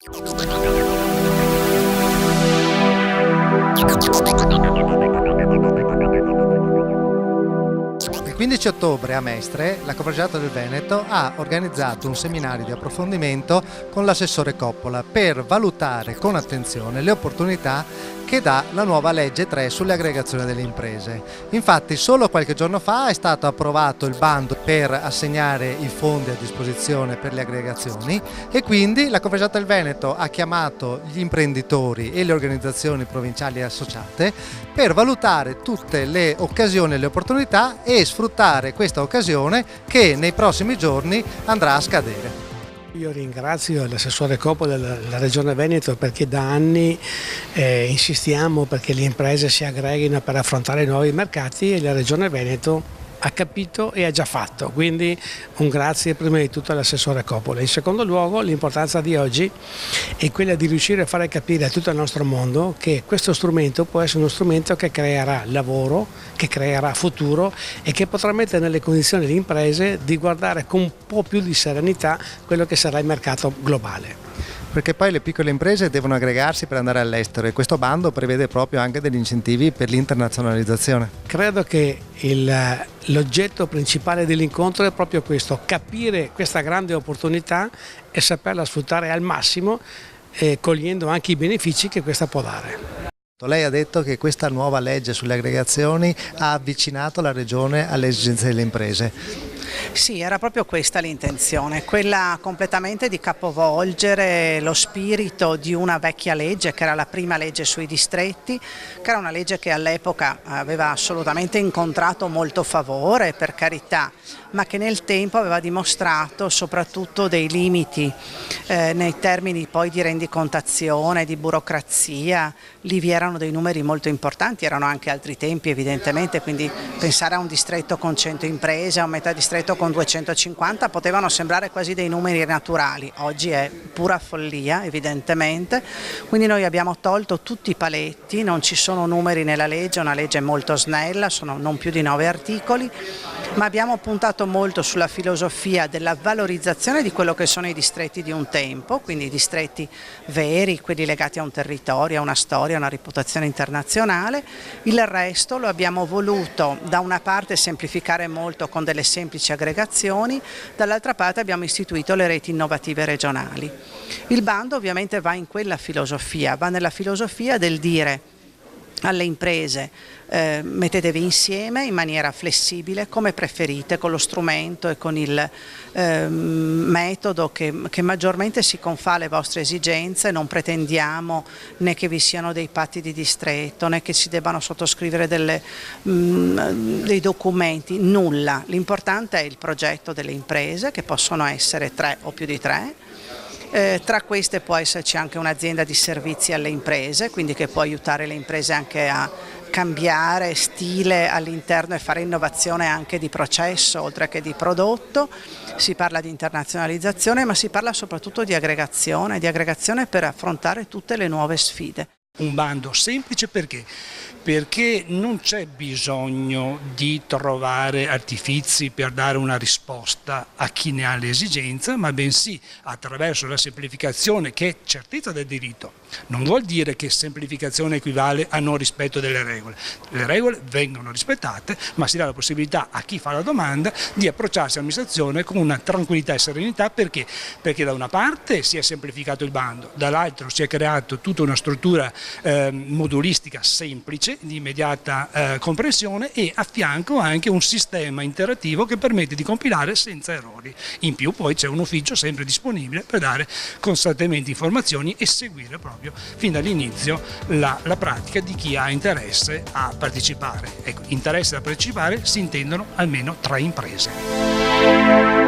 Il 15 ottobre a Mestre la Conferenza del Veneto ha organizzato un seminario di approfondimento con l'assessore Coppola per valutare con attenzione le opportunità che dà la nuova legge 3 sulle aggregazioni delle imprese. Infatti solo qualche giorno fa è stato approvato il bando per assegnare i fondi a disposizione per le aggregazioni e quindi la Conferenza del Veneto ha chiamato gli imprenditori e le organizzazioni provinciali associate per valutare tutte le occasioni e le opportunità e sfruttare questa occasione che nei prossimi giorni andrà a scadere. Io ringrazio l'assessore Coppola della Regione Veneto perché da anni insistiamo perché le imprese si aggreghino per affrontare nuovi mercati e la Regione Veneto ha capito e ha già fatto, quindi un grazie prima di tutto all'assessore Coppola. In secondo luogo l'importanza di oggi è quella di riuscire a fare capire a tutto il nostro mondo che questo strumento può essere uno strumento che creerà lavoro, che creerà futuro e che potrà mettere nelle condizioni le imprese di guardare con un po' più di serenità quello che sarà il mercato globale. Perché poi le piccole imprese devono aggregarsi per andare all'estero e questo bando prevede proprio anche degli incentivi per l'internazionalizzazione. Credo che l'oggetto principale dell'incontro è proprio questo, capire questa grande opportunità e saperla sfruttare al massimo, cogliendo anche i benefici che questa può dare. Lei ha detto che questa nuova legge sulle aggregazioni ha avvicinato la Regione alle esigenze delle imprese. Sì, era proprio questa l'intenzione, quella completamente di capovolgere lo spirito di una vecchia legge che era la prima legge sui distretti, che era una legge che all'epoca aveva assolutamente incontrato molto favore, per carità, ma che nel tempo aveva dimostrato soprattutto dei limiti nei termini poi di rendicontazione, di burocrazia. Lì vi erano dei numeri molto importanti, erano anche altri tempi evidentemente, quindi pensare a un distretto con 100 imprese, a un metà distretto con 250 potevano sembrare quasi dei numeri naturali, oggi è pura follia evidentemente, quindi noi abbiamo tolto tutti i paletti, non ci sono numeri nella legge, è una legge molto snella, sono non più di 9 articoli, ma abbiamo puntato molto sulla filosofia della valorizzazione di quello che sono i distretti di un tempo, quindi i distretti veri, quelli legati a un territorio, a una storia, a una reputazione internazionale. Il resto lo abbiamo voluto da una parte semplificare molto con delle semplici aggregazioni, dall'altra parte abbiamo istituito le reti innovative regionali. Il bando ovviamente va in quella filosofia, va nella filosofia del dire alle imprese mettetevi insieme in maniera flessibile come preferite, con lo strumento e con il metodo che maggiormente si confà alle vostre esigenze. Non pretendiamo né che vi siano dei patti di distretto né che si debbano sottoscrivere dei documenti, nulla. L'importante è il progetto delle imprese, che possono essere 3 o più di 3. Tra queste può esserci anche un'azienda di servizi alle imprese, quindi che può aiutare le imprese anche a cambiare stile all'interno e fare innovazione anche di processo oltre che di prodotto. Si parla di internazionalizzazione, ma si parla soprattutto di aggregazione per affrontare tutte le nuove sfide. Un bando semplice perché? Perché non c'è bisogno di trovare artifizi per dare una risposta a chi ne ha l'esigenza, ma bensì attraverso la semplificazione, che è certezza del diritto. Non vuol dire che semplificazione equivale a non rispetto delle regole. Le regole vengono rispettate, ma si dà la possibilità a chi fa la domanda di approcciarsi all'amministrazione con una tranquillità e serenità. Perché? Perché da una parte si è semplificato il bando, dall'altro si è creato tutta una struttura modulistica semplice, di immediata comprensione, e a fianco anche un sistema interattivo che permette di compilare senza errori. In più poi c'è un ufficio sempre disponibile per dare costantemente informazioni e seguire proprio fin dall'inizio la pratica di chi ha interesse a partecipare. Ecco, interesse a partecipare si intendono almeno 3 imprese.